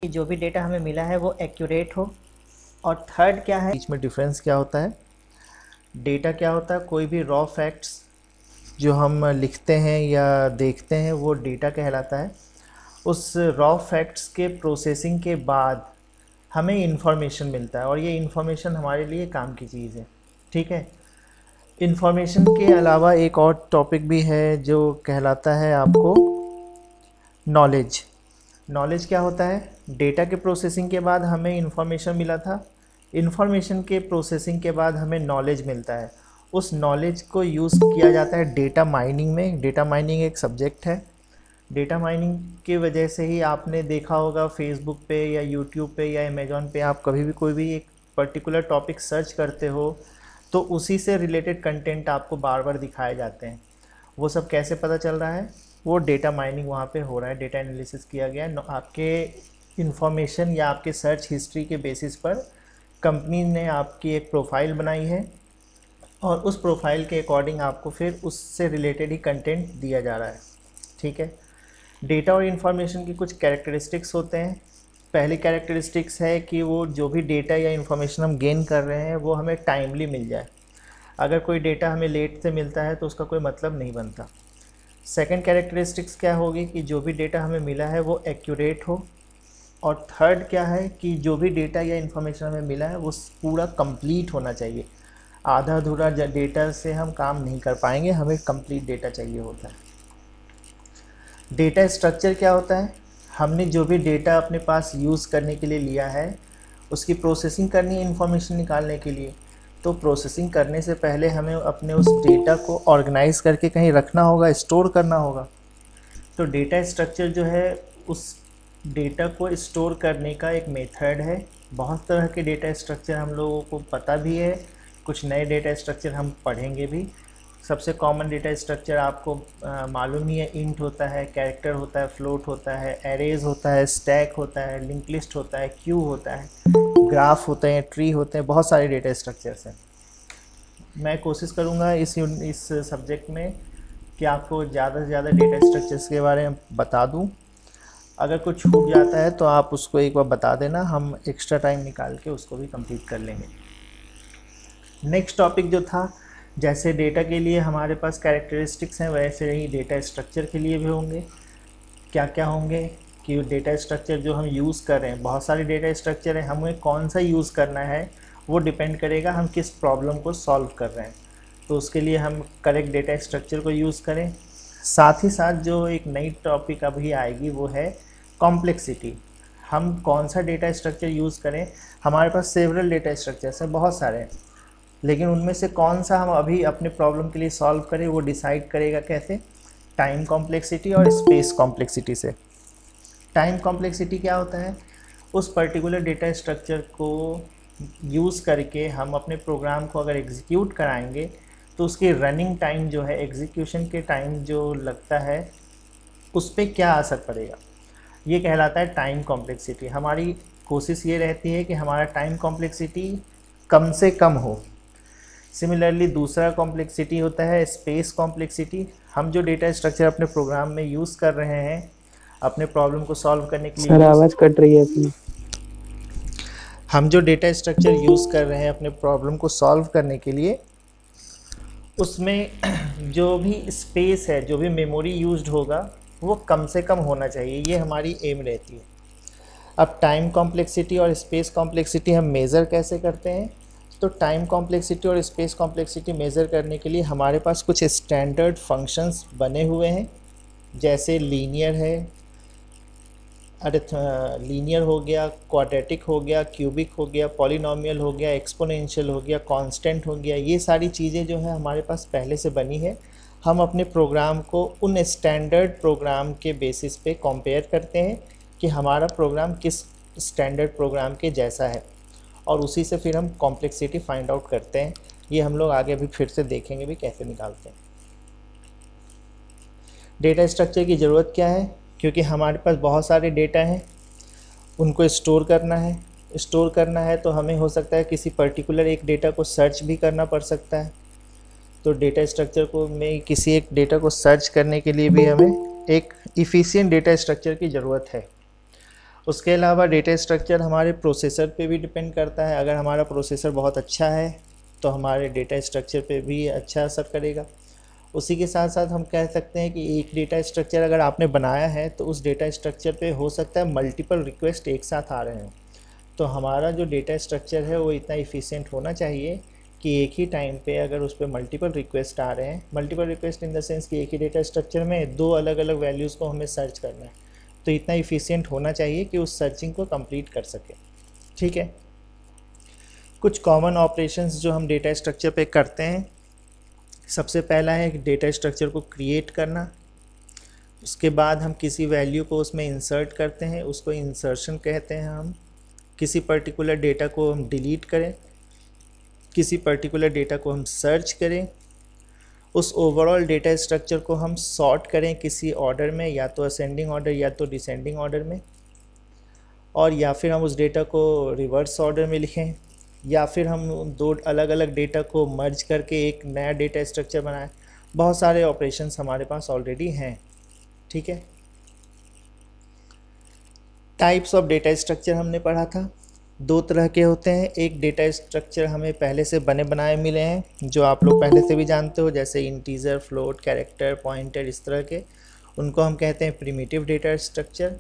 कि जो भी डेटा हमें मिला है वो एक्यूरेट हो। और थर्ड क्या है, बीच में डिफरेंस क्या होता है। डेटा क्या होता है, कोई भी रॉ फैक्ट्स जो हम लिखते हैं या देखते हैं वो डेटा कहलाता है। उस रॉ फैक्ट्स के प्रोसेसिंग के बाद हमें इंफॉर्मेशन मिलता है और ये इंफॉर्मेशन हमारे लिए काम की चीज़ है। ठीक है। इंफॉर्मेशन के अलावा एक और टॉपिक भी है जो कहलाता है आपको नॉलेज। नॉलेज क्या होता है, डेटा के प्रोसेसिंग के बाद हमें इंफॉर्मेशन मिला था, इंफॉर्मेशन के प्रोसेसिंग के बाद हमें नॉलेज मिलता है। उस नॉलेज को यूज़ किया जाता है डेटा माइनिंग में। डेटा माइनिंग एक सब्जेक्ट है। डेटा माइनिंग की वजह से ही आपने देखा होगा फेसबुक पे या यूट्यूब पे या अमेज़ॉन पे आप कभी भी कोई भी एक पर्टिकुलर टॉपिक सर्च करते हो तो उसी से रिलेटेड कंटेंट आपको बार बार दिखाए जाते हैं। वो सब कैसे पता चल रहा है, वो डेटा माइनिंग वहाँ पे हो रहा है, डेटा एनालिसिस किया गया है। आपके इन्फॉर्मेशन या आपके सर्च हिस्ट्री के बेसिस पर कंपनी ने आपकी एक प्रोफाइल बनाई है और उस प्रोफाइल के अकॉर्डिंग आपको फिर उससे रिलेटेड ही कंटेंट दिया जा रहा है। ठीक है। डेटा और इन्फॉर्मेशन की कुछ कैरेक्टरिस्टिक्स होते हैं। पहली कैरेक्टरिस्टिक्स है कि वो जो भी डेटा या इन्फॉर्मेशन हम गेन कर रहे हैं वो हमें टाइमली मिल जाए। अगर कोई डेटा हमें लेट से मिलता है तो उसका कोई मतलब नहीं बनता। सेकंड कैरेक्टरिस्टिक्स क्या होगी कि जो भी डेटा हमें मिला है वो एक्यूरेट हो। और थर्ड क्या है कि जो भी डेटा या इन्फॉर्मेशन हमें मिला है वो पूरा कंप्लीट होना चाहिए। आधा अधूरा डेटा से हम काम नहीं कर पाएंगे, हमें कंप्लीट डेटा चाहिए होता है। डेटा स्ट्रक्चर क्या होता है, हमने जो भी डेटा अपने पास यूज़ करने के लिए लिया है उसकी प्रोसेसिंग करनी है इन्फॉर्मेशन निकालने के लिए। तो प्रोसेसिंग करने से पहले हमें अपने उस डेटा को ऑर्गेनाइज करके कहीं रखना होगा, स्टोर करना होगा। तो डेटा स्ट्रक्चर जो है उस डेटा को स्टोर करने का एक मेथड है। बहुत तरह के डेटा स्ट्रक्चर हम लोगों को पता भी है, कुछ नए डेटा स्ट्रक्चर हम पढ़ेंगे भी। सबसे कॉमन डेटा स्ट्रक्चर आपको मालूम ही है, इंट होता है, कैरेक्टर होता है, फ्लोट होता है, एरेज होता है, स्टैक होता है, लिंक लिस्ट होता है, क्यू होता है, ग्राफ होते हैं, ट्री होते हैं, बहुत सारे डेटा स्ट्रक्चर्स हैं। मैं कोशिश करूँगा इस सब्जेक्ट में कि आपको ज़्यादा से ज़्यादा डेटा स्ट्रक्चर्स के बारे में बता दूँ। अगर कुछ छूट जाता है तो आप उसको एक बार बता देना, हम एक्स्ट्रा टाइम निकाल के उसको भी कंप्लीट कर लेंगे। नेक्स्ट टॉपिक जो था, जैसे डेटा के लिए हमारे पास कैरेक्टरिस्टिक्स हैं वैसे ही डेटा स्ट्रक्चर के लिए भी होंगे। क्या क्या होंगे कि डेटा स्ट्रक्चर जो हम यूज़ कर रहे हैं, बहुत सारे डेटा स्ट्रक्चर हैं, हमें कौन सा यूज़ करना है वो डिपेंड करेगा हम किस प्रॉब्लम को सॉल्व कर रहे हैं। तो उसके लिए हम करेक्ट डेटा स्ट्रक्चर को यूज़ करें। साथ ही साथ जो एक नई टॉपिक अभी आएगी वो है कॉम्प्लेक्सिटी। हम कौन सा डेटा स्ट्रक्चर यूज़ करें। हमारे पास सेवरल डेटा स्ट्रक्चर्स हैं, बहुत सारे हैं, लेकिन उनमें से कौन सा हम अभी अपने प्रॉब्लम के लिए सॉल्व करें वो डिसाइड करेगा कैसे, टाइम कॉम्प्लेक्सिटी और स्पेस कॉम्प्लेक्सिटी से। टाइम कॉम्प्लेक्सिटी क्या होता है, उस पर्टिकुलर डेटा स्ट्रक्चर को यूज़ करके हम अपने प्रोग्राम को अगर एग्जीक्यूट कराएंगे तो उसकी रनिंग टाइम जो है, एग्जीक्यूशन के टाइम जो लगता है उस पर क्या असर पड़ेगा, ये कहलाता है टाइम कॉम्प्लेक्सिटी। हमारी कोशिश ये रहती है कि हमारा टाइम कॉम्प्लेक्सिटी कम से कम हो। सिमिलरली दूसरा कॉम्प्लेक्सिटी होता है स्पेस कॉम्प्लेक्सिटी। हम जो डेटा स्ट्रक्चर अपने प्रोग्राम में यूज़ कर रहे हैं अपने प्रॉब्लम को सॉल्व करने के लिए सर आवाज कट रही है अपनी। हम जो डेटा स्ट्रक्चर यूज़ कर रहे हैं अपने प्रॉब्लम को सॉल्व करने के लिए, उसमें जो भी स्पेस है, जो भी मेमोरी यूज्ड होगा वो कम से कम होना चाहिए, ये हमारी एम रहती है। अब टाइम कॉम्प्लेक्सिटी और स्पेस कॉम्प्लेक्सिटी हम मेज़र कैसे करते हैं, तो टाइम कॉम्प्लेक्सिटी और स्पेस कॉम्प्लेक्सिटी मेज़र करने के लिए हमारे पास कुछ स्टैंडर्ड फंक्शंस बने हुए हैं। जैसे लीनियर है, लीनियर हो गया, क्वाड्रेटिक हो गया, क्यूबिक हो गया, पॉलिनॉमियल हो गया, एक्सपोनेंशियल हो गया, कांस्टेंट हो गया। ये सारी चीज़ें जो है हमारे पास पहले से बनी है। हम अपने प्रोग्राम को उन स्टैंडर्ड प्रोग्राम के बेसिस पे कंपेयर करते हैं कि हमारा प्रोग्राम किस स्टैंडर्ड प्रोग्राम के जैसा है, और उसी से फिर हम कॉम्प्लेक्सिटी फाइंड आउट करते हैं। ये हम लोग आगे भी फिर से देखेंगे भी कैसे निकालते हैं। डेटा स्ट्रक्चर की ज़रूरत क्या है, क्योंकि हमारे पास बहुत सारे डेटा हैं, उनको स्टोर करना है। स्टोर करना है तो हमें हो सकता है किसी पर्टिकुलर एक डेटा को सर्च भी करना पड़ सकता है। तो डेटा स्ट्रक्चर को में किसी एक डेटा को सर्च करने के लिए भी हमें एक इफ़िशिएंट डेटा स्ट्रक्चर की ज़रूरत है। उसके अलावा डेटा स्ट्रक्चर हमारे प्रोसेसर पे भी डिपेंड करता है। अगर हमारा प्रोसेसर बहुत अच्छा है तो हमारे डेटा स्ट्रक्चर पे भी अच्छा असर करेगा। उसी के साथ साथ हम कह सकते हैं कि एक डेटा स्ट्रक्चर अगर आपने बनाया है तो उस डेटा स्ट्रक्चर पे हो सकता है मल्टीपल रिक्वेस्ट एक साथ आ रहे हैं। तो हमारा जो डेटा स्ट्रक्चर है वो इतना इफ़िशिएंट होना चाहिए कि एक ही टाइम पे अगर उस पर मल्टीपल रिक्वेस्ट आ रहे हैं, multiple request in the sense कि एक ही डेटा स्ट्रक्चर में दो अलग अलग वैल्यूज़ को हमें सर्च करना है, तो इतना इफ़िशिएंट होना चाहिए कि उस सर्चिंग को कंप्लीट कर सके। ठीक है, कुछ कॉमन ऑपरेशंस जो हम डेटा स्ट्रक्चर पे करते हैं, सबसे पहला है डेटा स्ट्रक्चर को क्रिएट करना। उसके बाद हम किसी वैल्यू को उसमें इंसर्ट करते हैं, उसको इंसर्शन कहते हैं हम। किसी पर्टिकुलर डेटा को हम डिलीट करें, किसी पर्टिकुलर डेटा को हम सर्च करें, उस ओवरऑल डेटा स्ट्रक्चर को हम सॉर्ट करें किसी ऑर्डर में, या तो असेंडिंग ऑर्डर या तो डिसेंडिंग ऑर्डर में, और या फिर हम उस डेटा को रिवर्स ऑर्डर में लिखें, या फिर हम दो अलग अलग डेटा को मर्ज करके एक नया डेटा स्ट्रक्चर बनाएं। बहुत सारे ऑपरेशंस हमारे पास ऑलरेडी हैं। ठीक है, टाइप्स ऑफ डेटा स्ट्रक्चर हमने पढ़ा था, दो तरह के होते हैं। एक डेटा स्ट्रक्चर हमें पहले से बने बनाए मिले हैं जो आप लोग पहले से भी जानते हो, जैसे इंटीजर, फ्लोट, कैरेक्टर, पॉइंटर, इस तरह के, उनको हम कहते हैं primitive data structure.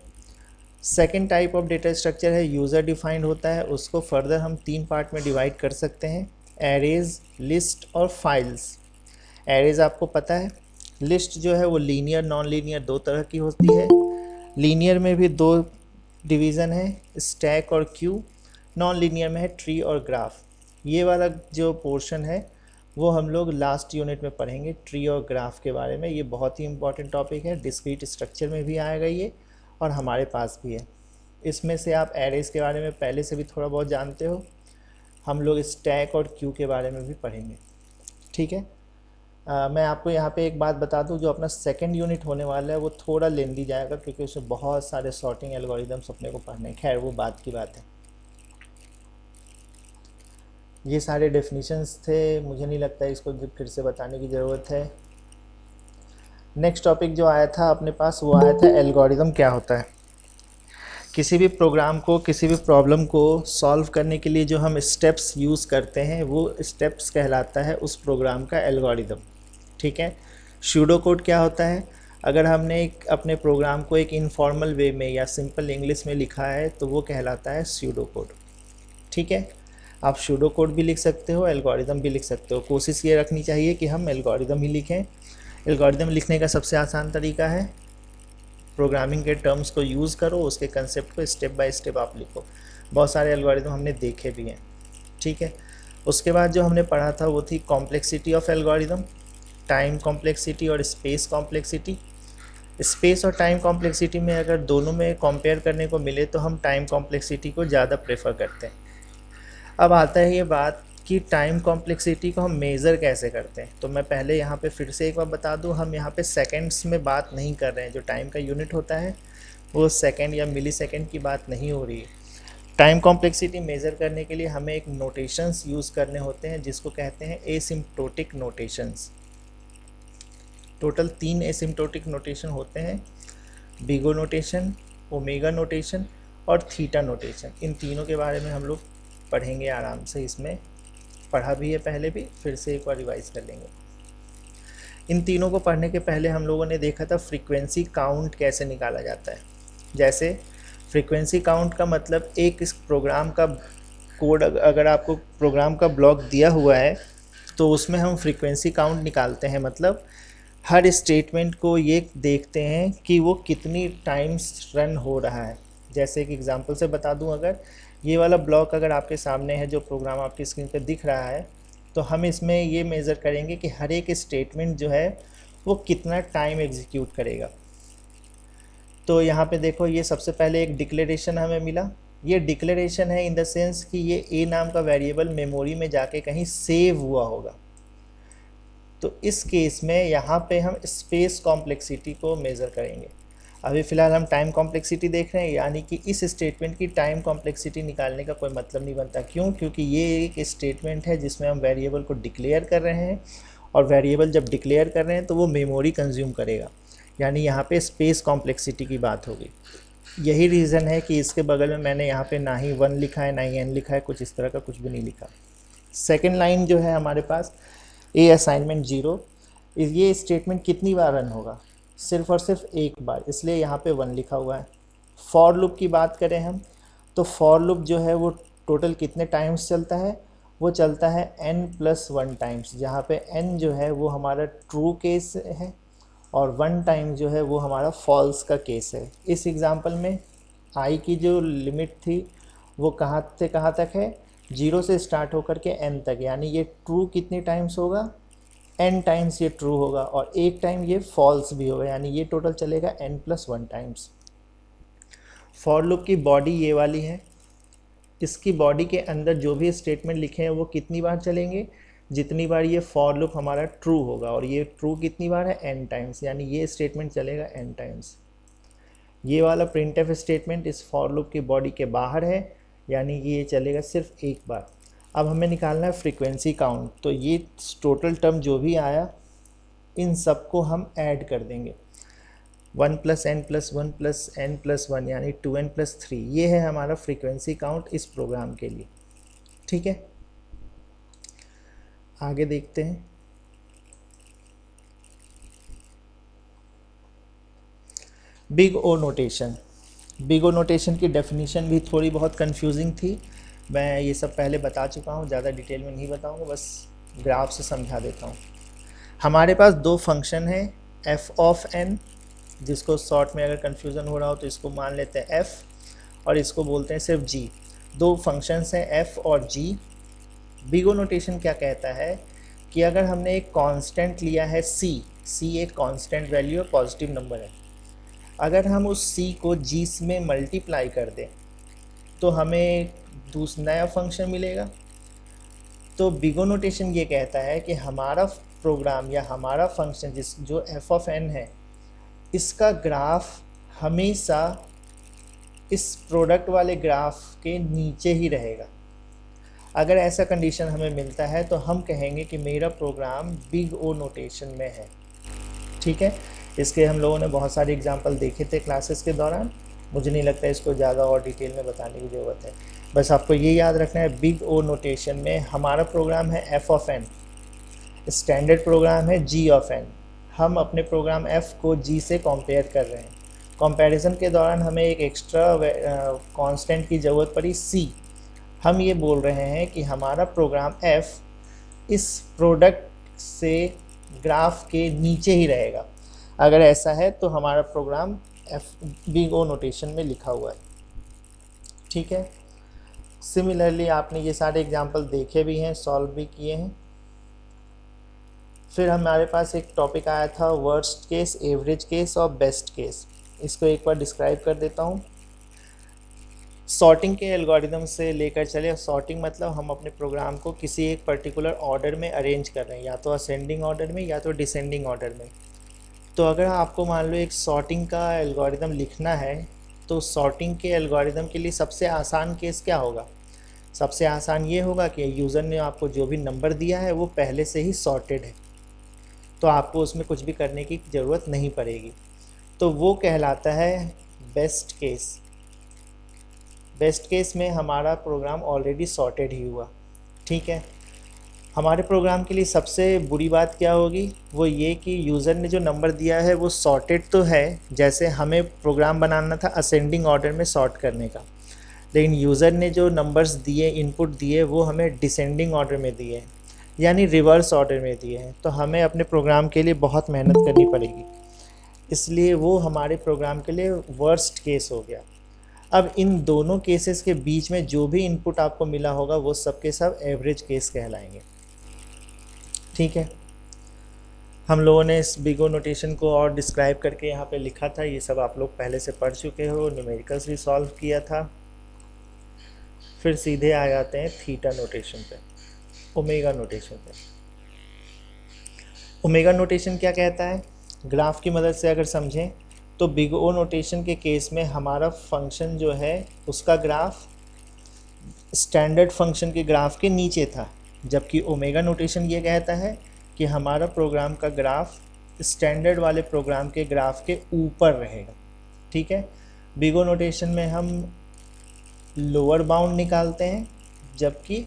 Second type of data structure है यूज़र डिफाइंड होता है, उसको फर्दर हम तीन पार्ट में डिवाइड कर सकते हैं, एरेज, लिस्ट और फाइल्स। एरेज आपको पता है, लिस्ट जो है वो लीनियर नॉन लीनियर दो तरह की होती है। लीनियर में भी दो डिवीज़न है, स्टैक और क्यू। नॉन लीनियर में है ट्री और ग्राफ। ये वाला जो पोर्शन है वो हम लोग लास्ट यूनिट में पढ़ेंगे, ट्री और ग्राफ के बारे में। ये बहुत ही इंपॉर्टेंट टॉपिक है, डिस्क्रीट स्ट्रक्चर में भी आएगा ये, और हमारे पास भी है। इसमें से आप एरेज के बारे में पहले से भी थोड़ा बहुत जानते हो, हम लोग स्टैक और क्यू के बारे में भी पढ़ेंगे। ठीक है, मैं आपको यहाँ पे एक बात बता दूँ, जो अपना सेकंड यूनिट होने वाला है वो थोड़ा लेंदी जाएगा, क्योंकि उसमें बहुत सारे सॉर्टिंग एल्गोरिदम्स अपने को पढ़ने। खैर वो बात की बात है। ये सारे डेफिनेशंस थे, मुझे नहीं लगता इसको फिर से बताने की ज़रूरत है। नेक्स्ट टॉपिक जो आया था अपने पास वो आया था एल्गोरिदम क्या होता है। किसी भी प्रोग्राम को, किसी भी प्रॉब्लम को सॉल्व करने के लिए जो हम स्टेप्स यूज़ करते हैं वो स्टेप्स कहलाता है उस प्रोग्राम का एल्गोरिदम। ठीक है, सूडो कोड क्या होता है, अगर हमने अपने प्रोग्राम को एक इनफॉर्मल वे में या सिंपल इंग्लिश में लिखा है तो वो कहलाता है सूडो कोड। ठीक है, आप सूडो कोड भी लिख सकते हो, एल्गोरिदम भी लिख सकते हो। कोशिश ये रखनी चाहिए कि हम एल्गोरिदम ही लिखें। एल्गोरिदम लिखने का सबसे आसान तरीका है प्रोग्रामिंग के टर्म्स को यूज़ करो, उसके कंसेप्ट को स्टेप बाय स्टेप आप लिखो। बहुत सारे एल्गोरिदम हमने देखे भी हैं। ठीक है, उसके बाद जो हमने पढ़ा था वो थी complexity of algorithm, time complexity और स्पेस कॉम्प्लेक्सिटी। स्पेस और टाइम कॉम्प्लेक्सिटी में अगर दोनों में कंपेयर करने को मिले तो हम टाइम कॉम्प्लेक्सिटी को ज़्यादा प्रेफर करते हैं। अब आता है ये बात कि टाइम कॉम्प्लेक्सिटी को हम मेज़र कैसे करते हैं। तो मैं पहले यहाँ पे फिर से एक बार बता दूँ, हम यहाँ पे सेकंड्स में बात नहीं कर रहे हैं। जो टाइम का यूनिट होता है वो सेकंड या मिली सेकंड की बात नहीं हो रही है। टाइम कॉम्प्लेक्सिटी मेज़र करने के लिए हमें एक नोटेशंस यूज़ करने होते हैं जिसको कहते हैं asymptotic notations. Total 3 asymptotic notation होते हैं, बिगो नोटेशन, ओमेगा नोटेशन और थीटा नोटेशन। इन तीनों के बारे में हम लोग पढ़ेंगे आराम से, इसमें पढ़ा भी है पहले भी, फिर से एक बार रिवाइज कर लेंगे। इन तीनों को पढ़ने के पहले हम लोगों ने देखा था फ्रीक्वेंसी काउंट कैसे निकाला जाता है। जैसे फ्रीक्वेंसी काउंट का मतलब एक इस प्रोग्राम का कोड, अगर आपको प्रोग्राम का ब्लॉक दिया हुआ है तो उसमें हम फ्रीक्वेंसी काउंट निकालते हैं। मतलब हर स्टेटमेंट को ये देखते हैं कि वो कितनी टाइम्स रन हो रहा है। जैसे एक एग्जांपल से बता दूं, अगर ये वाला ब्लॉक अगर आपके सामने है, जो प्रोग्राम आपकी स्क्रीन पे दिख रहा है, तो हम इसमें ये मेज़र करेंगे कि हर एक स्टेटमेंट जो है वो कितना टाइम एग्जीक्यूट करेगा। तो यहाँ पे देखो, ये सबसे पहले एक डिक्लेरेशन हमें मिला। ये डिक्लेरेशन है इन द सेंस कि ये ए नाम का वेरिएबल मेमोरी में जाके कहीं सेव हुआ होगा। तो इस केस में यहाँ पे हम स्पेस कॉम्प्लेक्सिटी को मेज़र करेंगे। अभी फ़िलहाल हम टाइम कॉम्प्लेक्सिटी देख रहे हैं, यानी कि इस स्टेटमेंट की टाइम कॉम्प्लेक्सिटी निकालने का कोई मतलब नहीं बनता। क्यों? क्योंकि ये एक स्टेटमेंट है जिसमें हम वेरिएबल को डिक्लेयर कर रहे हैं, और वेरिएबल जब डिक्लेयर कर रहे हैं तो वो मेमोरी कंज्यूम करेगा, यानी यहाँ पे स्पेस कॉम्प्लेक्सिटी की बात होगी। यही रीज़न है कि इसके बगल में मैंने यहाँ पे ना ही 1 लिखा है ना ही n लिखा है, कुछ इस तरह का कुछ भी नहीं लिखा। सेकेंड लाइन जो है हमारे पास ए असाइनमेंट 0, ये स्टेटमेंट कितनी बार रन होगा, सिर्फ और सिर्फ एक बार, इसलिए यहाँ पे 1 लिखा हुआ है। फॉर लूप की बात करें हम, तो फॉर लूप जो है वो टोटल कितने टाइम्स चलता है, वो चलता है n+1 टाइम्स, जहाँ पे n जो है वो हमारा ट्रू केस है और 1 टाइम जो है वो हमारा फॉल्स का केस है। इस एग्ज़ाम्पल में i की जो लिमिट थी वो कहाँ से कहाँ तक है, 0 से स्टार्ट होकर के n तक, यानी ये ट्रू कितने टाइम्स होगा, n टाइम्स ये ट्रू होगा और एक टाइम ये फॉल्स भी होगा, यानी ये टोटल चलेगा n+1 टाइम्स। फॉर लूप की बॉडी ये वाली है, इसकी बॉडी के अंदर जो भी स्टेटमेंट लिखे हैं वो कितनी बार चलेंगे, जितनी बार ये फॉर लूप हमारा ट्रू होगा, और ये ट्रू कितनी बार है, n टाइम्स, यानी ये स्टेटमेंट चलेगा n टाइम्स। ये वाला प्रिंटफ स्टेटमेंट इस फॉर लूप की बॉडी के बाहर है, यानी कि ये चलेगा सिर्फ एक बार। अब हमें निकालना है फ्रीक्वेंसी काउंट, तो ये टोटल टर्म जो भी आया इन सबको हम ऐड कर देंगे, 1 + n + 1 + n + 1 यानी 2n + 3, ये है हमारा फ्रीक्वेंसी काउंट इस प्रोग्राम के लिए। ठीक है, आगे देखते हैं। Big O notation, big O notation की डेफिनेशन भी थोड़ी बहुत कंफ्यूजिंग थी, मैं ये सब पहले बता चुका हूँ, ज़्यादा डिटेल में नहीं बताऊँगा, बस ग्राफ से समझा देता हूँ। हमारे पास दो फंक्शन है f(n), जिसको शॉर्ट में अगर कन्फ्यूज़न हो रहा हो तो इसको मान लेते हैं f, और इसको बोलते हैं सिर्फ g। दो फंक्शंस हैं f और g। बिग ओ नोटेशन क्या कहता है कि अगर हमने एक कांस्टेंट लिया है c एक कांस्टेंट वैल्यू है, पॉजिटिव नंबर है, अगर हम उस c को g में मल्टीप्लाई कर दें तो हमें नया फंक्शन मिलेगा। तो बिग ओ नोटेशन ये कहता है कि हमारा प्रोग्राम या हमारा फंक्शन जो f(n) है, इसका ग्राफ हमेशा इस प्रोडक्ट वाले ग्राफ के नीचे ही रहेगा। अगर ऐसा कंडीशन हमें मिलता है तो हम कहेंगे कि मेरा प्रोग्राम बिग ओ नोटेशन में है। ठीक है, इसके हम लोगों ने बहुत सारे एग्जांपल देखे थे क्लासेस के दौरान, मुझे नहीं लगता इसको ज़्यादा और डिटेल में बताने की ज़रूरत है। बस आपको ये याद रखना है, बिग ओ नोटेशन में हमारा प्रोग्राम है f(n), स्टैंडर्ड प्रोग्राम है g(n). हम अपने प्रोग्राम f को g से कंपेयर कर रहे हैं। कंपैरिजन के दौरान हमें एक एक्स्ट्रा कांस्टेंट की ज़रूरत पड़ी c। हम ये बोल रहे हैं कि हमारा प्रोग्राम f इस प्रोडक्ट से ग्राफ के नीचे ही रहेगा। अगर ऐसा है तो हमारा प्रोग्राम बिग ओ नोटेशन में लिखा हुआ है। ठीक है, सिमिलरली आपने ये सारे एग्जांपल देखे भी हैं, सॉल्व भी किए हैं। फिर हमारे पास एक टॉपिक आया था वर्स्ट केस, एवरेज केस और बेस्ट केस। इसको एक बार डिस्क्राइब कर देता हूँ। सॉर्टिंग के एल्गोरिदम से लेकर चले, सॉर्टिंग मतलब हम अपने प्रोग्राम को किसी एक पर्टिकुलर ऑर्डर में अरेंज कर रहे हैं, या तो असेंडिंग ऑर्डर में या तो डिसेंडिंग ऑर्डर में। तो अगर आपको मान लो एक सॉर्टिंग का एल्गोरिदम लिखना है, तो सॉर्टिंग के एल्गोरिदम के लिए सबसे आसान केस क्या होगा? सबसे आसान ये होगा कि यूज़र ने आपको जो भी नंबर दिया है वो पहले से ही सॉर्टेड है, तो आपको उसमें कुछ भी करने की ज़रूरत नहीं पड़ेगी। तो वो कहलाता है बेस्ट केस। बेस्ट केस में हमारा प्रोग्राम ऑलरेडी सॉर्टेड ही हुआ। ठीक है, हमारे प्रोग्राम के लिए सबसे बुरी बात क्या होगी? वो ये कि यूज़र ने जो नंबर दिया है वो सॉर्टेड तो है, जैसे हमें प्रोग्राम बनाना था असेंडिंग ऑर्डर में सॉर्ट करने का, लेकिन यूज़र ने जो नंबर्स दिए, इनपुट दिए, वो हमें डिसेंडिंग ऑर्डर में दिए हैं, यानी रिवर्स ऑर्डर में दिए हैं। तो हमें अपने प्रोग्राम के लिए बहुत मेहनत करनी पड़ेगी, इसलिए वो हमारे प्रोग्राम के लिए वर्स्ट केस हो गया। अब इन दोनों केसेस के बीच में जो भी इनपुट आपको मिला होगा वो सब के सब एवरेज केस कहलाएंगे। ठीक है, हम लोगों ने इस बिग ओ नोटेशन को और डिस्क्राइब करके यहाँ पे लिखा था, ये सब आप लोग पहले से पढ़ चुके हो, न्यूमेरिकल्स भी सॉल्व किया था। फिर सीधे आ जाते हैं थीटा नोटेशन पे, ओमेगा नोटेशन पे। ओमेगा नोटेशन क्या कहता है? ग्राफ की मदद से अगर समझें तो बिग ओ नोटेशन के केस में हमारा फंक्शन जो है उसका ग्राफ स्टैंडर्ड फंक्शन के ग्राफ के नीचे था, जबकि ओमेगा नोटेशन ये कहता है कि हमारा प्रोग्राम का ग्राफ स्टैंडर्ड वाले प्रोग्राम के ग्राफ के ऊपर रहेगा। ठीक है, बिगो नोटेशन में हम लोअर बाउंड निकालते हैं, जबकि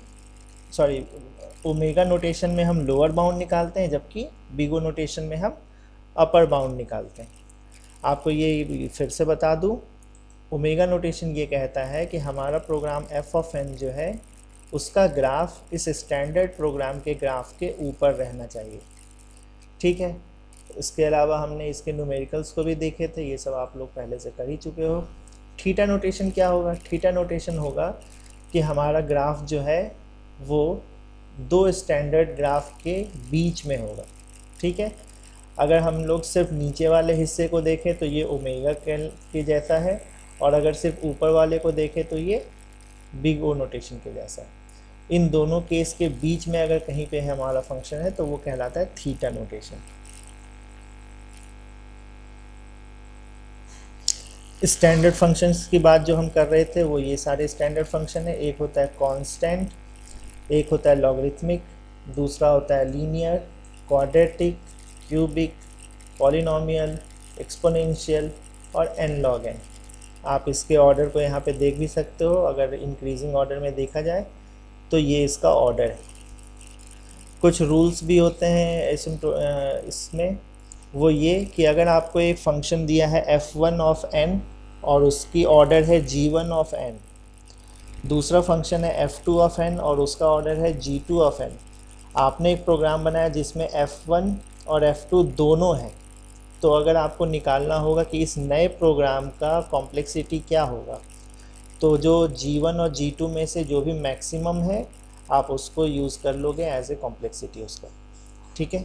ओमेगा नोटेशन में हम लोअर बाउंड निकालते हैं, जबकि बिगो नोटेशन में हम अपर बाउंड निकालते हैं। आपको ये फिर से बता दूं, ओमेगा नोटेशन ये कहता है कि हमारा प्रोग्राम एफ ऑफ एन जो है उसका ग्राफ इस स्टैंडर्ड प्रोग्राम के ग्राफ के ऊपर रहना चाहिए, ठीक है। इसके अलावा हमने इसके न्यूमेरिकल्स को भी देखे थे, ये सब आप लोग पहले से कर ही चुके हो। थीटा नोटेशन क्या होगा? थीटा नोटेशन होगा कि हमारा ग्राफ जो है वो दो स्टैंडर्ड ग्राफ के बीच में होगा, ठीक है। अगर हम लोग सिर्फ नीचे वाले हिस्से को देखें तो ये ओमेगा के जैसा है, और अगर सिर्फ ऊपर वाले को देखें तो ये बिग ओ नोटेशन के जैसा है। इन दोनों केस के बीच में अगर कहीं पे हमारा फंक्शन है तो वो कहलाता है थीटा नोटेशन। स्टैंडर्ड फंक्शंस की बात जो हम कर रहे थे वो ये सारे स्टैंडर्ड फंक्शन है। एक होता है कांस्टेंट, एक होता है लॉगरिथमिक, दूसरा होता है linear, quadratic, cubic, polynomial, exponential और एन लॉग एन। आप इसके ऑर्डर को यहाँ पे देख भी सकते हो। अगर इंक्रीजिंग ऑर्डर में देखा जाए तो ये इसका ऑर्डर है। कुछ रूल्स भी होते हैं इसमें, वो ये कि अगर आपको एक फंक्शन दिया है f1 ऑफ n और उसकी ऑर्डर है g1 ऑफ n, दूसरा फंक्शन है f2 ऑफ n और उसका ऑर्डर है g2 ऑफ n, आपने एक प्रोग्राम बनाया जिसमें f1 और f2 दोनों हैं, तो अगर आपको निकालना होगा कि इस नए प्रोग्राम का कॉम्प्लेक्सिटी क्या होगा, तो जो g1 और g2 में से जो भी मैक्सिमम है आप उसको यूज़ कर लोगे एज ए कॉम्प्लेक्सिटी उसका, ठीक है।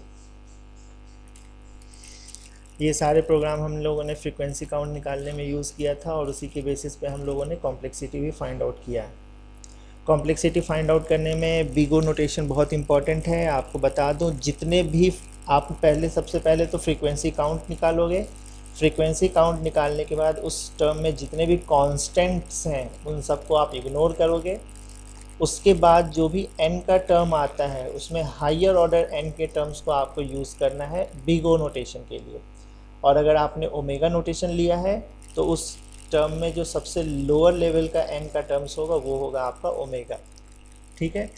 ये सारे प्रोग्राम हम लोगों ने फ्रीक्वेंसी काउंट निकालने में यूज़ किया था और उसी के बेसिस पे हम लोगों ने कॉम्प्लेक्सिटी भी फाइंड आउट किया है। कॉम्प्लेक्सिटी फाइंड आउट करने में बिगो नोटेशन बहुत इंपॉर्टेंट है। आपको बता दूं, जितने भी आप सबसे पहले तो फ्रीक्वेंसी काउंट निकालोगे। फ्रीक्वेंसी काउंट निकालने के बाद उस टर्म में जितने भी कॉन्स्टेंट्स हैं उन सबको आप इग्नोर करोगे। उसके बाद जो भी n का टर्म आता है उसमें हायर ऑर्डर n के टर्म्स को आपको यूज़ करना है बिगो नोटेशन के लिए। और अगर आपने ओमेगा नोटेशन लिया है तो उस टर्म में जो सबसे लोअर लेवल का n का टर्म्स होगा वो होगा आपका ओमेगा, ठीक है।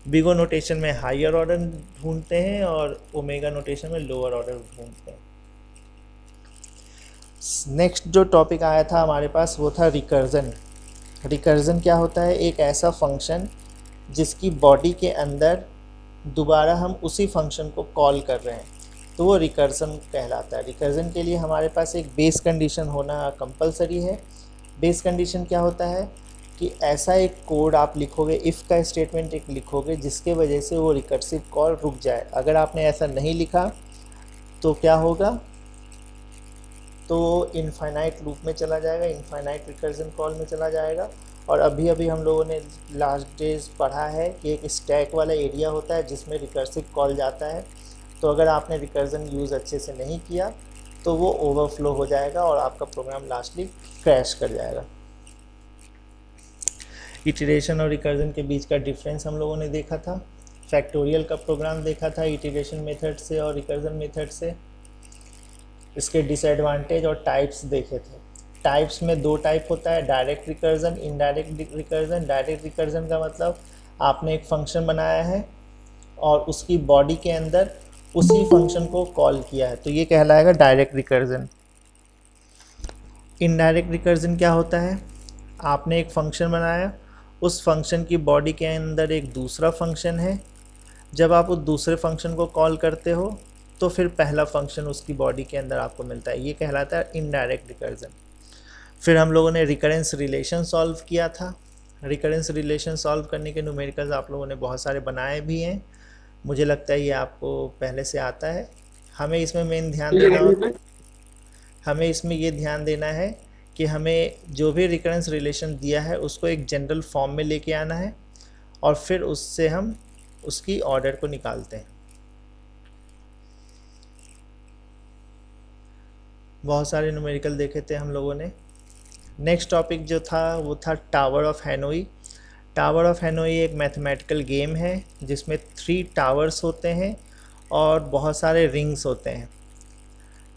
बिगो नोटेशन में हायर ऑर्डर ढूंढते हैं और ओमेगा नोटेशन में लोअर ऑर्डर ढूंढते हैं। नेक्स्ट जो टॉपिक आया था हमारे पास वो था रिकर्जन। रिकर्जन क्या होता है? एक ऐसा फंक्शन जिसकी बॉडी के अंदर दोबारा हम उसी फंक्शन को कॉल कर रहे हैं, तो वो रिकर्जन कहलाता है। रिकर्जन के लिए हमारे पास एक बेस कंडीशन होना कंपलसरी है। बेस कंडीशन क्या होता है कि ऐसा एक कोड आप लिखोगे, इफ़ का स्टेटमेंट एक लिखोगे जिसके वजह से वो रिकर्सिव कॉल रुक जाए। अगर आपने ऐसा नहीं लिखा तो क्या होगा, तो इनफाइनाइट लूप में चला जाएगा, इनफाइनाइट रिकर्जन कॉल में चला जाएगा। और अभी अभी हम लोगों ने लास्ट डेज पढ़ा है कि एक स्टैक वाला एरिया होता है जिसमें रिकर्सिव कॉल जाता है। तो अगर आपने रिकर्जन यूज़ अच्छे से नहीं किया तो वो ओवरफ्लो हो जाएगा और आपका प्रोग्राम लास्टली क्रैश कर जाएगा। इटरेशन और रिकर्जन के बीच का डिफरेंस हम लोगों ने देखा था। फैक्टोरियल का प्रोग्राम देखा था इटरेशन मेथड से और रिकर्जन मेथड से। इसके डिसएडवांटेज और टाइप्स देखे थे। टाइप्स में दो टाइप होता है, direct recursion, indirect recursion. Direct recursion का मतलब आपने एक फंक्शन बनाया है और उसकी बॉडी के अंदर उसी फंक्शन को कॉल किया है, तो ये कहलाएगा डायरेक्ट रिकर्जन। इनडायरेक्ट रिकर्जन क्या होता है? आपने एक फंक्शन बनाया, उस फंक्शन की बॉडी के अंदर एक दूसरा फंक्शन है। जब आप उस दूसरे फंक्शन को कॉल करते हो तो फिर पहला फंक्शन उसकी बॉडी के अंदर आपको मिलता है, ये कहलाता है इनडायरेक्ट रिकर्जन। फिर हम लोगों ने रिकरेंस रिलेशन सॉल्व किया था। रिकरेंस रिलेशन सॉल्व करने के न्यूमेरिकल्स आप लोगों ने बहुत सारे बनाए भी हैं, मुझे लगता है ये आपको पहले से आता है। हमें इसमें मेन ध्यान देना हमें इसमें ये ध्यान देना है कि हमें जो भी रिकरेंस रिलेशन दिया है उसको एक जनरल फॉर्म में लेके आना है और फिर उससे हम उसकी ऑर्डर को निकालते हैं। बहुत सारे न्यूमेरिकल देखे थे हम लोगों ने। नेक्स्ट टॉपिक जो था वो था टावर ऑफ हैनोई। टावर ऑफ हैनोई एक मैथमेटिकल गेम है जिसमें 3 टावर्स होते हैं और बहुत सारे रिंग्स होते हैं।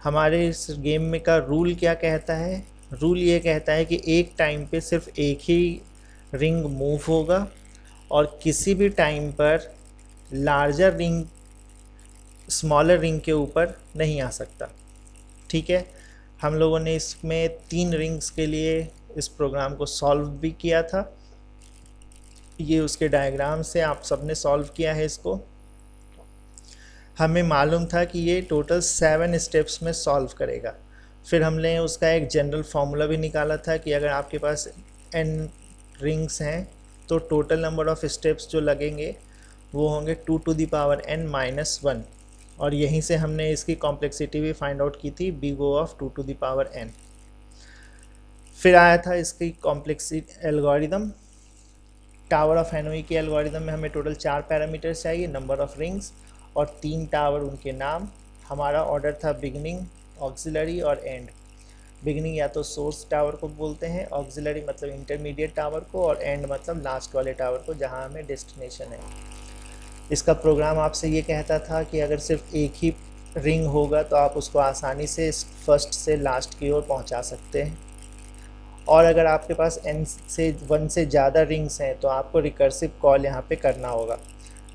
हमारे इस गेम में का रूल क्या कहता है रूल ये कहता है कि एक टाइम पे सिर्फ एक ही रिंग मूव होगा और किसी भी टाइम पर लार्जर रिंग स्मॉलर रिंग के ऊपर नहीं आ सकता। ठीक है, हम लोगों ने इसमें 3 रिंग्स के लिए इस प्रोग्राम को सॉल्व भी किया था। ये उसके डायग्राम से आप सबने सॉल्व किया है इसको। हमें मालूम था कि ये टोटल 7 स्टेप्स में सॉल्व करेगा। फिर हमने उसका एक जनरल फार्मूला भी निकाला था कि अगर आपके पास n रिंग्स हैं तो टोटल नंबर ऑफ़ स्टेप्स जो लगेंगे वो होंगे 2 to the power n minus 1, और यहीं से हमने इसकी कॉम्प्लेक्सिटी भी फाइंड आउट की थी, big O of 2 to the power n। फिर आया था इसकी complexity algorithm. Tower of Hanoi के एल्गोरिदम में हमें टोटल 4 पैरामीटर्स चाहिए, नंबर ऑफ़ रिंग्स और 3 टावर, उनके नाम। हमारा ऑर्डर था बिगनिंग, ऑक्सिलरी और एंड। बिगनिंग या तो सोर्स टावर को बोलते हैं, ऑक्सिलरी मतलब इंटरमीडिएट टावर को, और एंड मतलब लास्ट वाले टावर को जहां हमें डेस्टिनेशन है। इसका प्रोग्राम आपसे ये कहता था कि अगर सिर्फ एक ही रिंग होगा तो आप उसको आसानी से फर्स्ट से लास्ट की ओर पहुंचा सकते हैं, और अगर आपके पास n से 1 से ज़्यादा रिंग्स हैं तो आपको रिकर्सिव कॉल यहाँ पे करना होगा।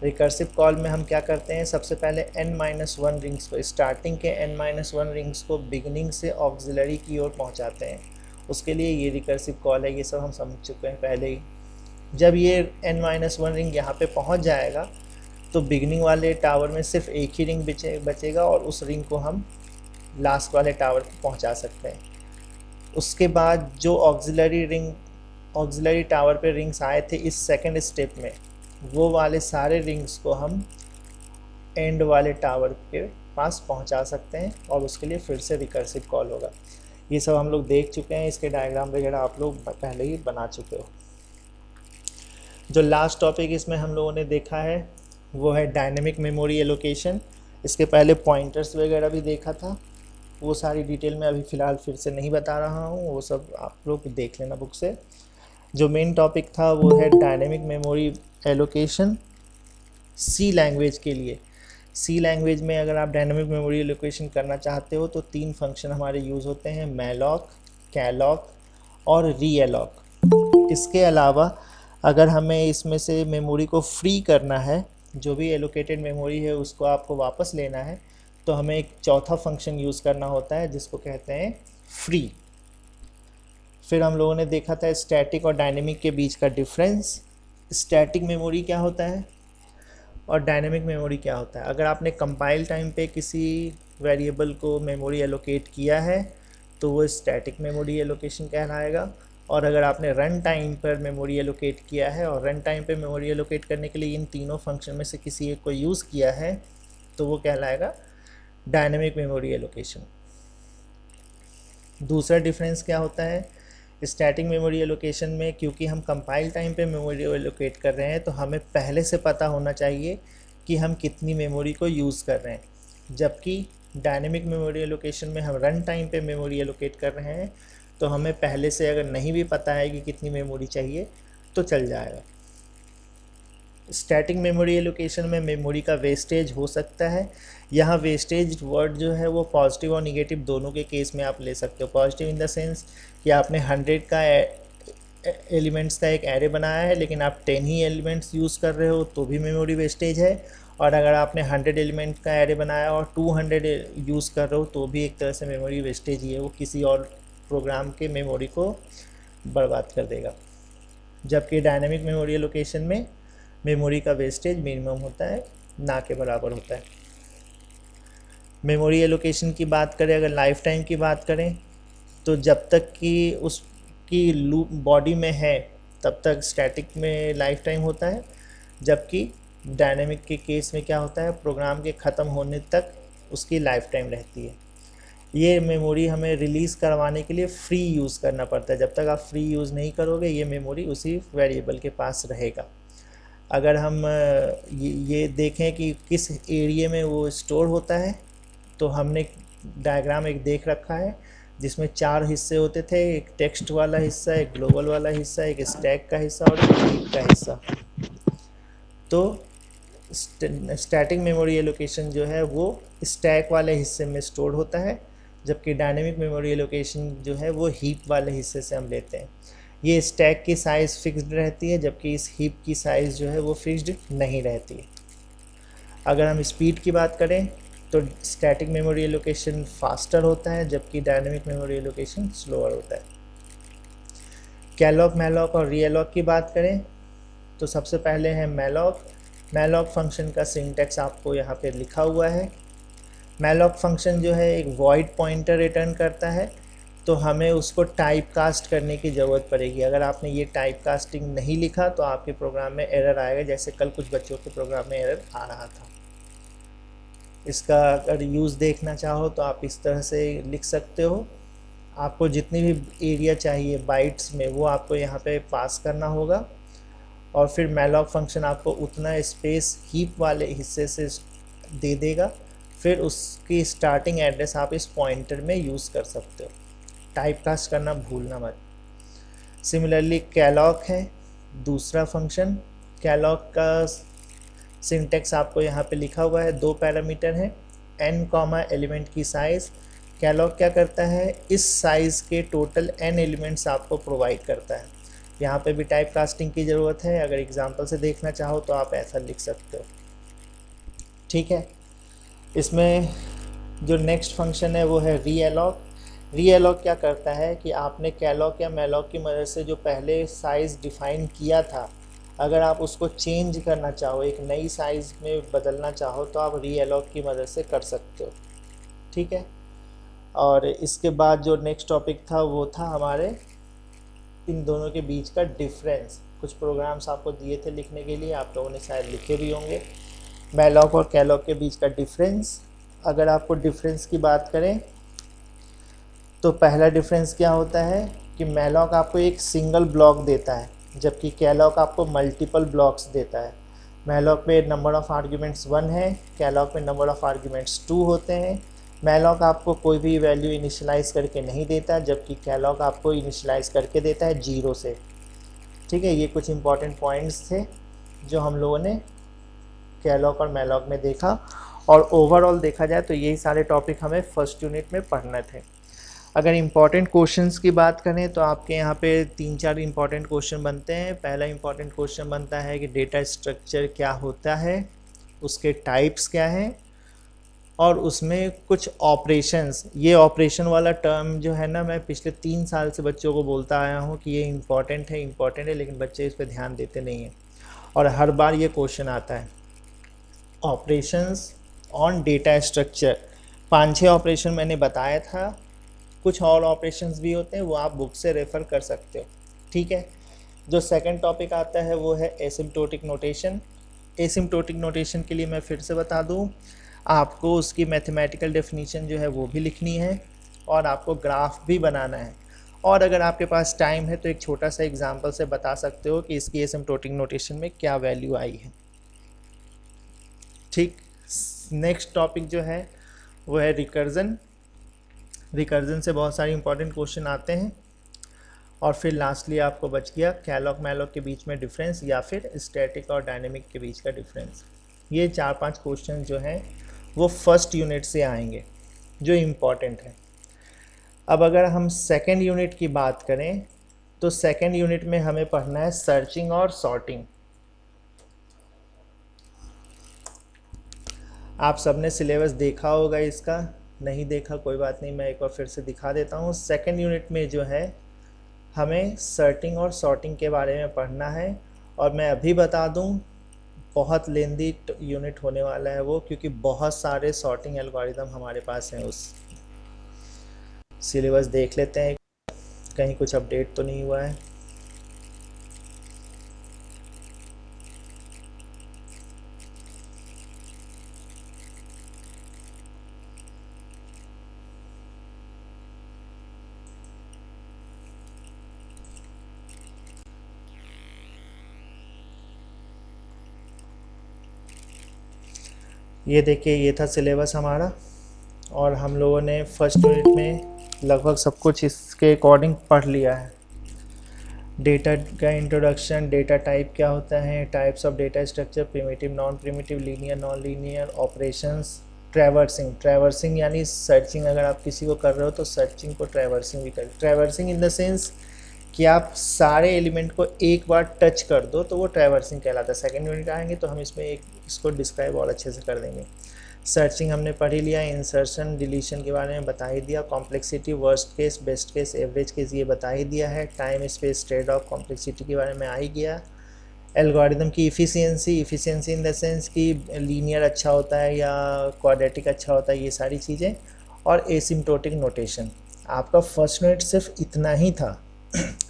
रिकर्सिव कॉल में हम क्या करते हैं, सबसे पहले n-1 रिंग्स को, स्टार्टिंग के n-1 रिंग्स को बिगनिंग से ऑक्सिलरी की ओर पहुँचाते हैं। उसके लिए ये रिकर्सिव कॉल है, ये सब हम समझ चुके हैं पहले ही। जब ये n-1 रिंग यहाँ पे पहुँच जाएगा तो बिगनिंग वाले टावर में सिर्फ एक ही रिंग बचेगा और उस रिंग को हम लास्ट वाले टावर पर पहुँचा सकते हैं। उसके बाद जो ऑक्सिलरी टावर पे रिंग्स आए थे इस सेकंड स्टेप में, वो वाले सारे रिंग्स को हम एंड वाले टावर के पास पहुंचा सकते हैं, और उसके लिए फिर से रिकर्सिव कॉल होगा। ये सब हम लोग देख चुके हैं, इसके डायग्राम वगैरह आप लोग पहले ही बना चुके हो। जो लास्ट टॉपिक इसमें हम लोगों ने देखा है वो है डायनेमिक मेमोरी एलोकेशन। इसके पहले पॉइंटर्स वगैरह भी देखा था, वो सारी डिटेल में अभी फ़िलहाल फिर से नहीं बता रहा हूँ, वो सब आप लोग देख लेना बुक से। जो मेन टॉपिक था वो है डायनेमिक मेमोरी एलोकेशन सी लैंग्वेज के लिए। सी लैंग्वेज में अगर आप डायनेमिक मेमोरी एलोकेशन करना चाहते हो तो 3 फंक्शन हमारे यूज़ होते हैं, मैलॉक, कैलॉक और रीएलॉक। इसके अलावा अगर हमें इसमें से मेमोरी को फ्री करना है, जो भी एलोकेटेड मेमोरी है उसको आपको वापस लेना है, तो हमें एक चौथा फंक्शन यूज़ करना होता है जिसको कहते हैं फ्री। फिर हम लोगों ने देखा था स्टैटिक और डायनेमिक के बीच का डिफरेंस। स्टैटिक मेमोरी क्या होता है और डायनेमिक मेमोरी क्या होता है। अगर आपने कंपाइल टाइम पे किसी वेरिएबल को मेमोरी एलोकेट किया है तो वो स्टैटिक मेमोरी एलोकेशन कहलाएगा, और अगर आपने रन टाइम पर मेमोरी एलोकेट किया है और रन टाइम पे मेमोरी एलोकेट करने के लिए इन तीनों फंक्शन में से किसी एक को यूज़ किया है तो वो कहलाएगा डायनेमिक मेमोरी एलोकेशन। दूसरा डिफरेंस क्या होता है, स्टैटिक मेमोरी एलोकेशन में क्योंकि हम कंपाइल टाइम पे मेमोरी एलोकेट कर रहे हैं तो हमें पहले से पता होना चाहिए कि हम कितनी मेमोरी को यूज़ कर रहे हैं, जबकि डायनेमिक मेमोरी एलोकेशन में हम रन टाइम पे मेमोरी एलोकेट कर रहे हैं तो हमें पहले से अगर नहीं भी पता है कि कितनी मेमोरी चाहिए तो चल जाएगा। स्टैटिक मेमोरी एलोकेशन में मेमोरी का वेस्टेज हो सकता है। यहाँ वेस्टेज वर्ड जो है वो पॉजिटिव और निगेटिव दोनों के केस में आप ले सकते हो। पॉजिटिव इन द सेंस कि आपने 100 का एलिमेंट्स का एक एरे बनाया है लेकिन आप 10 ही एलिमेंट्स यूज़ कर रहे हो तो भी मेमोरी वेस्टेज है, और अगर आपने 100 एलिमेंट का एरे बनाया और 200 यूज़ कर रहे हो तो भी एक तरह से मेमोरी वेस्टेज ही है, वो किसी और प्रोग्राम के मेमोरी को बर्बाद कर देगा। जबकि डायनेमिक मेमोरी एलोकेशन में मेमोरी का वेस्टेज मिनिमम होता है, ना के बराबर होता है। मेमोरी एलोकेशन की बात करें, अगर लाइफ टाइम की बात करें तो जब तक कि उसकी लूप बॉडी में है तब तक स्टैटिक में लाइफ टाइम होता है, जबकि डायनेमिक के केस में क्या होता है, प्रोग्राम के ख़त्म होने तक उसकी लाइफ टाइम रहती है। ये मेमोरी हमें रिलीज़ करवाने के लिए फ्री यूज़ करना पड़ता है। जब तक आप फ्री यूज़ नहीं करोगे ये मेमोरी उसी वेरिएबल के पास रहेगा। अगर हम ये देखें कि किस एरिया में वो स्टोर होता है तो हमने डायग्राम एक देख रखा है जिसमें 4 हिस्से होते थे, एक टेक्स्ट वाला हिस्सा, एक ग्लोबल वाला हिस्सा, एक स्टैक का हिस्सा और एक हीप का हिस्सा। तो स्टैटिक मेमोरी एलोकेशन जो है वो स्टैक वाले हिस्से में स्टोर होता है, जबकि डायनेमिक मेमोरी एलोकेशन जो है वो हीप वाले हिस्से से हम लेते हैं। ये स्टैक की साइज़ फिक्स्ड रहती है, जबकि इस हीप की साइज़ जो है वो फिक्स्ड नहीं रहती है। अगर हम स्पीड की बात करें तो स्टैटिक मेमोरी एलोकेशन फास्टर होता है, जबकि डायनेमिक मेमोरी एलोकेशन स्लोअर होता है। कैलॉक, मैलॉक और रीएलॉक की बात करें तो सबसे पहले है मैलॉक। मैलॉक फंक्शन का सिंटैक्स आपको यहाँ पे लिखा हुआ है। मैलॉक फंक्शन जो है एक वॉइड पॉइंटर रिटर्न करता है, तो हमें उसको टाइप कास्ट करने की ज़रूरत पड़ेगी। अगर आपने ये टाइप कास्टिंग नहीं लिखा तो आपके प्रोग्राम में एरर आएगा, जैसे कल कुछ बच्चों के प्रोग्राम में एरर आ रहा था। इसका अगर यूज़ देखना चाहो तो आप इस तरह से लिख सकते हो। आपको जितनी भी एरिया चाहिए बाइट्स में वो आपको यहाँ पे पास करना होगा, और फिर मैलॉक फंक्शन आपको उतना स्पेस हीप वाले हिस्से से दे देगा। फिर उसकी स्टार्टिंग एड्रेस आप इस पॉइंटर में यूज़ कर सकते हो। टाइप कास्ट करना भूलना मत। सिमिलरली कैलॉक है दूसरा फंक्शन। कैलॉक का सिंटेक्स आपको यहाँ पे लिखा हुआ है, 2 पैरामीटर हैं n, एलिमेंट की साइज़। कैलॉक क्या करता है, इस साइज़ के टोटल n एलिमेंट्स आपको प्रोवाइड करता है। यहाँ पे भी टाइप कास्टिंग की ज़रूरत है। अगर एग्जांपल से देखना चाहो तो आप ऐसा लिख सकते हो। ठीक है, इसमें जो नेक्स्ट फंक्शन है वो है रीएलॉक। रीएलॉक क्या करता है कि आपने कैलॉक या मैलॉक की मदद से जो पहले साइज़ डिफ़ाइन किया था, अगर आप उसको चेंज करना चाहो, एक नई साइज़ में बदलना चाहो, तो आप रीएलॉक की मदद से कर सकते हो। ठीक है, और इसके बाद जो नेक्स्ट टॉपिक था वो था हमारे इन दोनों के बीच का डिफरेंस। कुछ प्रोग्राम्स आपको दिए थे लिखने के लिए, आप लोगों ने शायद लिखे भी होंगे। मैलॉक और कैलॉक के बीच का डिफरेंस, अगर आपको डिफरेंस की बात करें तो पहला डिफरेंस क्या होता है कि मैलॉक आपको एक सिंगल ब्लॉक देता है, जबकि कैलॉक आपको मल्टीपल ब्लॉक्स देता है। मैलॉक में नंबर ऑफ़ आर्ग्यूमेंट्स 1 है, कैलॉक में नंबर ऑफ़ आर्ग्यूमेंट्स 2 होते हैं। मैलॉक आपको कोई भी वैल्यू इनिशियलाइज़ करके नहीं देता, जबकि कैलॉक आपको इनिशियलाइज़ करके देता है 0 से। ठीक है, ये कुछ इंपॉर्टेंट पॉइंट्स थे जो हम लोगों ने कैलॉक और मैलॉक में देखा, और ओवरऑल देखा जाए तो यही सारे टॉपिक हमें फर्स्ट यूनिट में पढ़ने थे। अगर इम्पॉर्टेंट क्वेश्चंस की बात करें तो आपके यहाँ पे 3-4 इम्पॉर्टेंट क्वेश्चन बनते हैं। पहला इम्पॉर्टेंट क्वेश्चन बनता है कि डेटा स्ट्रक्चर क्या होता है, उसके टाइप्स क्या हैं, और उसमें कुछ ऑपरेशंस। ये ऑपरेशन वाला टर्म जो है ना, मैं पिछले 3 साल से बच्चों को बोलता आया हूँ कि ये इम्पॉर्टेंट है, लेकिन बच्चे इस पर ध्यान देते नहीं हैं, और हर बार ये क्वेश्चन आता है। Operations on data structure, 5-6 operation मैंने बताया था। कुछ और ऑपरेशंस भी होते हैं, वो आप बुक से रेफ़र कर सकते हो। ठीक है, जो सेकंड टॉपिक आता है वो है एसिम्प्टोटिक नोटेशन। एसिम्प्टोटिक नोटेशन के लिए मैं फिर से बता दूं, आपको उसकी मैथमेटिकल डेफिनेशन जो है वो भी लिखनी है, और आपको ग्राफ भी बनाना है। और अगर आपके पास टाइम है तो एक छोटा सा एग्जांपल से बता सकते हो कि इसकी एसिम्प्टोटिक नोटेशन में क्या वैल्यू आई है। ठीक, नेक्स्ट टॉपिक जो है वो है रिकर्जन। रिकर्जन से बहुत सारे इंपॉर्टेंट क्वेश्चन आते हैं। और फिर लास्टली आपको बच गया कैलॉक मैलॉक के बीच में डिफरेंस, या फिर स्टैटिक और डायनेमिक के बीच का डिफरेंस। ये 4-5 क्वेश्चन जो हैं वो फर्स्ट यूनिट से आएंगे जो इम्पॉर्टेंट है। अब अगर हम सेकेंड यूनिट की बात करें तो सेकेंड यूनिट में हमें पढ़ना है सर्चिंग और सॉर्टिंग। आप सबने सिलेबस देखा होगा, इसका नहीं देखा कोई बात नहीं, मैं एक बार फिर से दिखा देता हूँ। सेकेंड यूनिट में जो है हमें सर्टिंग और सॉर्टिंग के बारे में पढ़ना है, और मैं अभी बता दूँ बहुत लेंदी यूनिट होने वाला है वो, क्योंकि बहुत सारे सॉर्टिंग एल्गोरिदम हमारे पास हैं। उस सिलेबस देख लेते हैं कहीं कुछ अपडेट तो नहीं हुआ है। ये देखिए, ये था सिलेबस हमारा, और हम लोगों ने फर्स्ट यूनिट में लगभग सब कुछ इसके अकॉर्डिंग पढ़ लिया है। डेटा का इंट्रोडक्शन, डेटा टाइप क्या होता है, types of data structure, primitive, non primitive, linear, non linear, operations, traversing, traversing यानी सर्चिंग, अगर आप किसी को कर रहे हो तो सर्चिंग को ट्रैवर्सिंग भी कर, ट्रैवर्सिंग इन द सेंस कि आप सारे एलिमेंट को एक बार टच कर दो तो वो ट्रैवर्सिंग कहलाता है। सेकंड यूनिट आएंगे तो हम इसमें एक इसको डिस्क्राइब और अच्छे से कर देंगे। सर्चिंग हमने पढ़ ही लिया, इंसर्शन डिलीशन के बारे में बता ही दिया, complexity worst case best case average case ये बता ही दिया है, time space trade off complexity के बारे में आ ही गया। एल्गोरिदम की efficiency, efficiency in the sense कि लीनियर अच्छा होता है या क्वाड्रेटिक अच्छा होता है, ये सारी चीज़ें, और एसिम्प्टोटिक नोटेशन। आपका फर्स्ट यूनिट सिर्फ इतना ही था।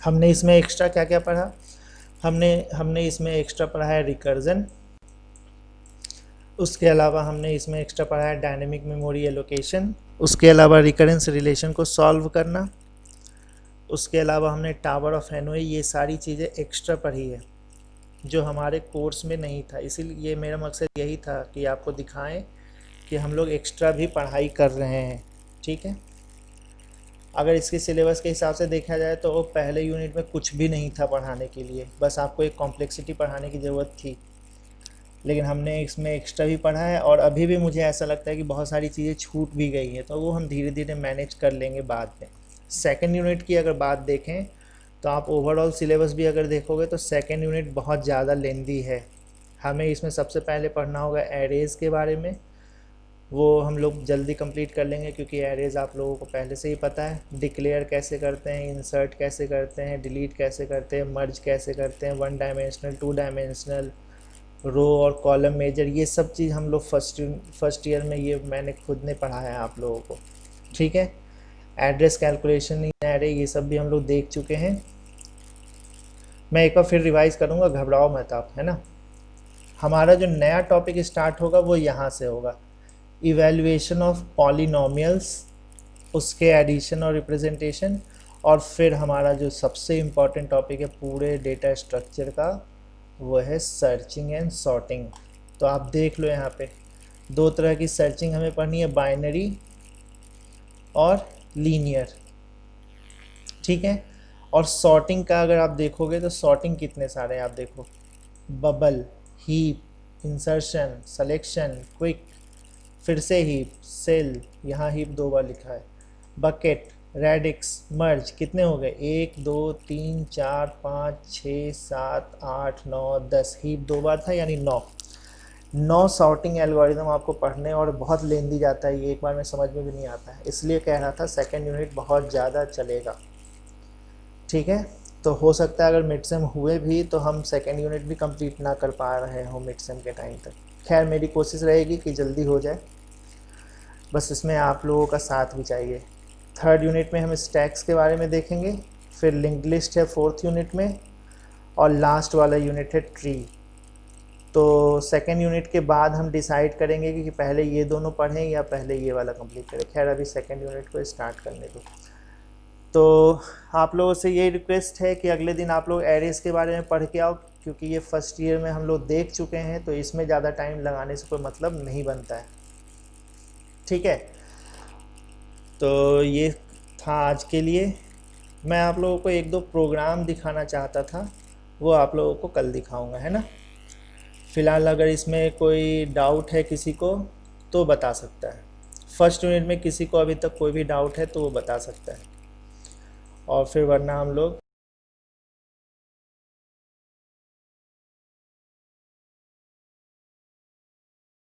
हमने इसमें एक्स्ट्रा क्या क्या पढ़ा, हमने इसमें एक्स्ट्रा पढ़ा है रिकर्जन, उसके अलावा हमने इसमें एक्स्ट्रा पढ़ा है डायनेमिक मेमोरी एलोकेशन, उसके अलावा रिकरेंस रिलेशन को सॉल्व करना, उसके अलावा हमने टावर ऑफ हैनोई, ये सारी चीज़ें एक्स्ट्रा पढ़ी है जो हमारे कोर्स में नहीं था। इसीलिए मेरा मकसद यही था कि आपको दिखाएं कि हम लोग एक्स्ट्रा भी पढ़ाई कर रहे हैं। ठीक है, अगर इसके सिलेबस के हिसाब से देखा जाए तो वो पहले यूनिट में कुछ भी नहीं था पढ़ाने के लिए, बस आपको एक कॉम्प्लेक्सिटी पढ़ाने की ज़रूरत थी, लेकिन हमने इसमें एक्स्ट्रा भी पढ़ा है। और अभी भी मुझे ऐसा लगता है कि बहुत सारी चीज़ें छूट भी गई हैं, तो वो हम धीरे धीरे मैनेज कर लेंगे बाद में। सेकेंड यूनिट की अगर बात देखें तो आप ओवरऑल सिलेबस भी अगर देखोगे तो सेकेंड यूनिट बहुत ज़्यादा लेंदी है। हमें इसमें सबसे पहले पढ़ना होगा एरेज़ के बारे में, वो हम लोग जल्दी कंप्लीट कर लेंगे क्योंकि एरेज़ आप लोगों को पहले से ही पता है। डिक्लेयर कैसे करते हैं, इंसर्ट कैसे करते हैं, डिलीट कैसे करते हैं, मर्ज कैसे करते हैं, 1 डायमेंशनल 2 डायमेंशनल, रो और कॉलम मेजर, ये सब चीज़ हम लोग फर्स्ट ईयर में ये मैंने खुद ने पढ़ा है आप लोगों को। ठीक है, एड्रेस कैलकुलेशन इन एरे ये सब भी हम लोग देख चुके हैं। मैं एक बार फिर रिवाइज़ करूँगा, घबराओ मत आप, है ना। हमारा जो नया टॉपिक स्टार्ट होगा वो यहाँ से होगा, इवैल्यूएशन ऑफ पॉलिनोमियल्स, उसके एडिशन और रिप्रेजेंटेशन, और फिर हमारा जो सबसे इम्पॉर्टेंट टॉपिक है पूरे डेटा स्ट्रक्चर का वो है सर्चिंग एंड सॉर्टिंग। तो आप देख लो यहाँ पे दो तरह की सर्चिंग हमें पढ़नी है, बाइनरी और लीनियर। ठीक है, और सॉर्टिंग का अगर आप देखोगे तो सॉर्टिंग कितने सारे हैं आप देखो, bubble, heap, insertion, selection, quick, फिर से हीप, सेल, यहाँ हीप 2 बार लिखा है, बकेट, रेडिक्स, मर्ज, कितने हो गए 1 2 3 4 5 6 7 8 9 10, हीप 2 बार था यानी 9 सॉर्टिंग एल्गोरिदम आपको पढ़ने, और बहुत लेंदी जाता है ये, एक बार में समझ में भी नहीं आता है, इसलिए कह रहा था सेकेंड यूनिट बहुत ज़्यादा चलेगा। ठीक है, तो हो सकता है अगर मिड सेम हुए भी तो हम सेकेंड यूनिट भी कंप्लीट ना कर पा रहे हो मिड सेम के टाइम तक। खैर मेरी कोशिश रहेगी कि जल्दी हो जाए, बस इसमें आप लोगों का साथ भी चाहिए। थर्ड यूनिट में हम स्टैक्स के बारे में देखेंगे, फिर लिंक्ड लिस्ट है फोर्थ यूनिट में, और लास्ट वाला यूनिट है ट्री। तो सेकेंड यूनिट के बाद हम डिसाइड करेंगे कि पहले ये दोनों पढ़ें या पहले ये वाला कंप्लीट करें। खैर अभी सेकेंड यूनिट को स्टार्ट करने दो। तो आप लोगों से यही रिक्वेस्ट है कि अगले दिन आप लोग एरेज के बारे में पढ़ के आओ, क्योंकि ये फर्स्ट ईयर में हम लोग देख चुके हैं, तो इसमें ज़्यादा टाइम लगाने से कोई मतलब नहीं बनता है। ठीक है, तो ये था आज के लिए। मैं आप लोगों को 1-2 प्रोग्राम दिखाना चाहता था, वो आप लोगों को कल दिखाऊंगा, है ना। फ़िलहाल अगर इसमें कोई डाउट है किसी को तो बता सकता है। फर्स्ट यूनिट में किसी को अभी तक कोई भी डाउट है तो वो बता सकता है, और फिर वरना हम लोग